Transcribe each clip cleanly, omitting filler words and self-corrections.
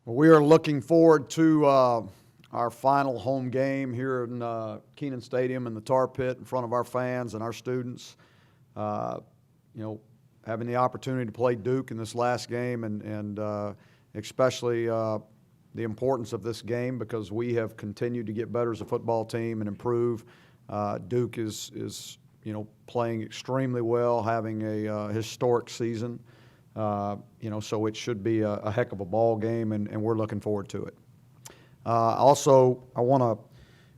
Well, we are looking forward to our final home game here in Keenan Stadium in the Tar Pit in front of our fans and our students. Having the opportunity to play Duke in this last game and especially the importance of this game because we have continued to get better as a football team and improve. Duke is playing extremely well, having a historic season. So it should be a heck of a ball game, and we're looking forward to it. Also, I want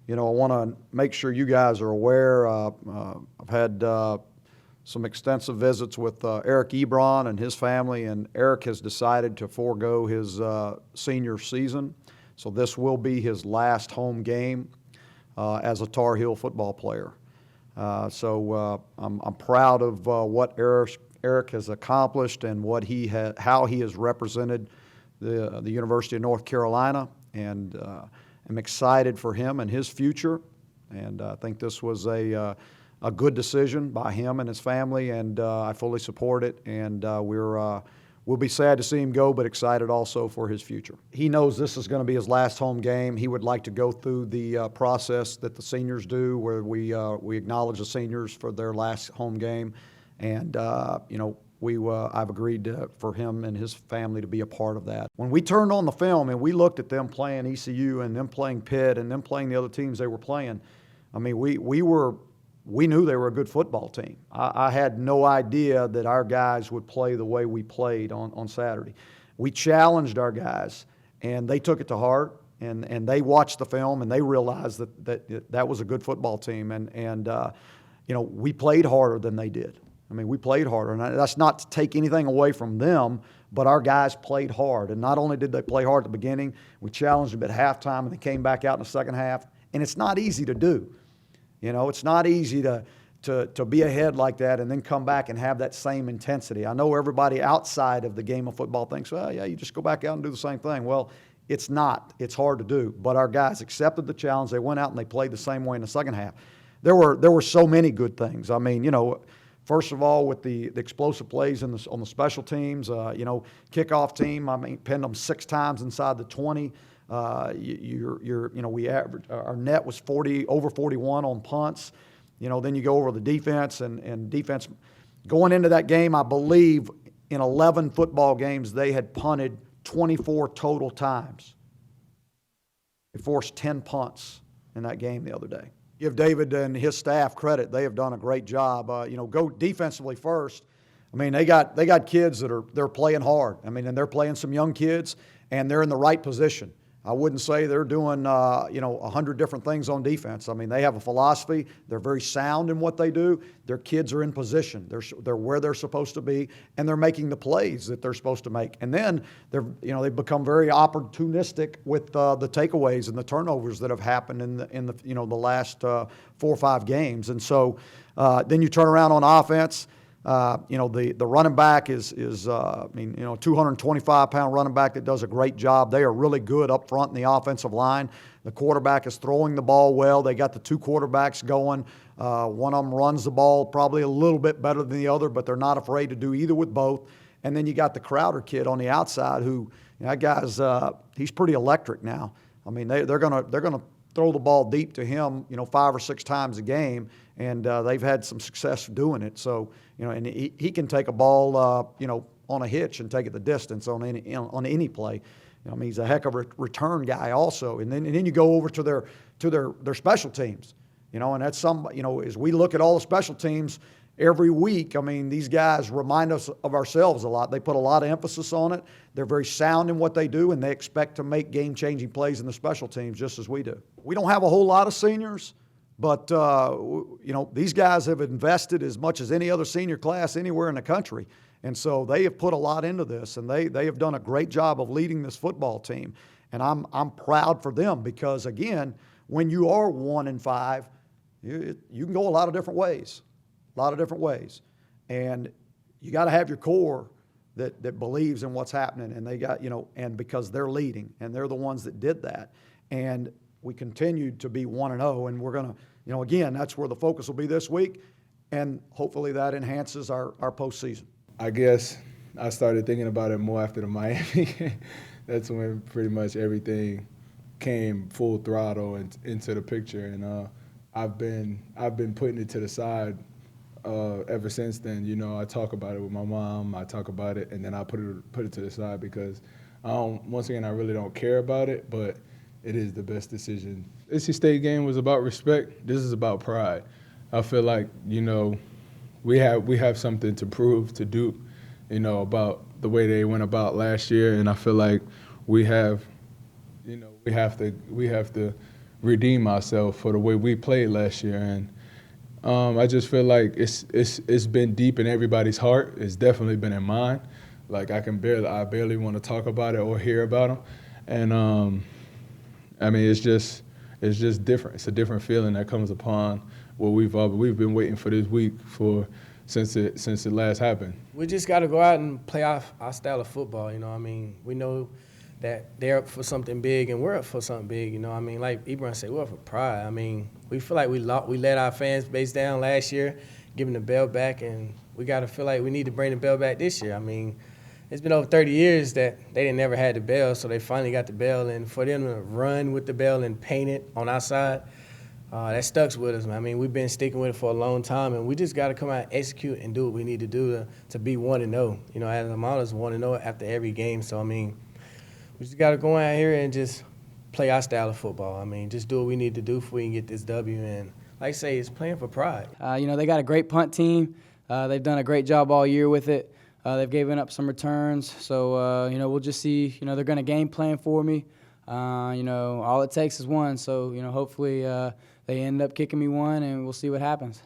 to make sure you guys are aware. I've had some extensive visits with Eric Ebron and his family, and Eric has decided to forego his senior season. So this will be his last home game as a Tar Heel football player. I'm proud of what Eric has accomplished and how he has represented the University of North Carolina, and I'm excited for him and his future. And I think this was a good decision by him and his family, and I fully support it. And we'll be sad to see him go, but excited also for his future. He knows this is going to be his last home game. He would like to go through the process that the seniors do, where we acknowledge the seniors for their last home game. And, I've agreed for him and his family to be a part of that. When we turned on the film and we looked at them playing ECU and them playing Pitt and them playing the other teams they were playing, I mean, we knew they were a good football team. I had no idea that our guys would play the way we played on Saturday. We challenged our guys, and they took it to heart, and they watched the film, and they realized that was a good football team. We played harder than they did. I mean, we played harder, and that's not to take anything away from them, but our guys played hard. And not only did they play hard at the beginning, we challenged them at halftime, and they came back out in the second half. And it's not easy to do. It's not easy to be ahead like that and then come back and have that same intensity. I know everybody outside of the game of football thinks, well, yeah, you just go back out and do the same thing. Well, it's not. It's hard to do. But our guys accepted the challenge. They went out and they played the same way in the second half. There were so many good things. I mean, first of all, with the explosive plays on the special teams, kickoff team, I mean, pinned them 6 times inside the 20. We averaged, our net was over 41 on punts. Then you go over the defense and defense. Going into that game, I believe in 11 football games they had punted 24 total times. They forced 10 punts in that game the other day. Give David and his staff credit; they have done a great job. Go defensively first. I mean, they got kids they're playing hard. I mean, and they're playing some young kids, and they're in the right position. I wouldn't say they're doing 100 different things on defense. I mean, they have a philosophy. They're very sound in what they do. Their kids are in position. They're where they're supposed to be, and they're making the plays that they're supposed to make. And then they've become very opportunistic with the takeaways and the turnovers that have happened in the last 4 or 5 games. And so then you turn around on offense. The running back is 225-pound running back that does a great job. They are really good up front in the offensive line. The quarterback is throwing the ball well. They got the 2 quarterbacks going. One of them runs the ball probably a little bit better than the other, but they're not afraid to do either with both. And then you got the Crowder kid on the outside who, that guy's he's pretty electric now. I mean, they're gonna throw the ball deep to him, 5 or 6 times a game, and they've had some success doing it. So, and he can take a ball, on a hitch and take it the distance on any play. I mean, he's a heck of a return guy also. And then you go over to their special teams, and that's as we look at all the special teams every week, I mean, these guys remind us of ourselves a lot. They put a lot of emphasis on it. They're very sound in what they do, and they expect to make game-changing plays in the special teams just as we do. We don't have a whole lot of seniors, but, these guys have invested as much as any other senior class anywhere in the country. And so they have put a lot into this, and they have done a great job of leading this football team. And I'm proud for them because, again, when you are 1-5, you can go a lot of different ways. And you got to have your core that believes in what's happening, and they got, and because they're leading, and they're the ones that did that. And we continued to be 1-0, and we're going to, again, that's where the focus will be this week, and hopefully that enhances our postseason. I guess I started thinking about it more after the Miami that's when pretty much everything came full throttle into the picture, and I've been putting it to the side ever since then. You know, I talk about it with my mom, I talk about it, and then I put it to the side because once again, I really don't care about it, but it is the best decision. NC State game was about respect. This is about pride. I feel like, you know, we have something to prove to Duke, you know, about the way they went about last year, and I feel like we have to redeem ourselves for the way we played last year, and I just feel like it's been deep in everybody's heart. It's definitely been in mine. Like I barely want to talk about it or hear about them, and I mean it's just different. It's a different feeling that comes upon what we've been waiting for this week since it last happened. We just got to go out and play our style of football. You know, I mean, we know that they're up for something big and we're up for something big. You know, I mean, like Ebron said, we're up for pride. I mean, we feel like we let our fans base down last year, giving the bell back, and we got to feel like we need to bring the bell back this year. I mean, it's been over 30 years that they didn't never had the bell, so they finally got the bell, and for them to run with the bell and paint it on our side, that stuck with us, man. I mean, we've been sticking with it for a long time, and we just got to come out and execute and do what we need to do to be 1-0. You know, as Amala's 1-0 after every game, so I mean, we just got to go out here and just play our style of football. I mean, just do what we need to do if we can get this W. And like I say, it's playing for pride. You know, they got a great punt team. They've done a great job all year with it. They've given up some returns. So, you know, we'll just see. You know, they're going to game plan for me. You know, all it takes is one. So, you know, hopefully they end up kicking me one, and we'll see what happens.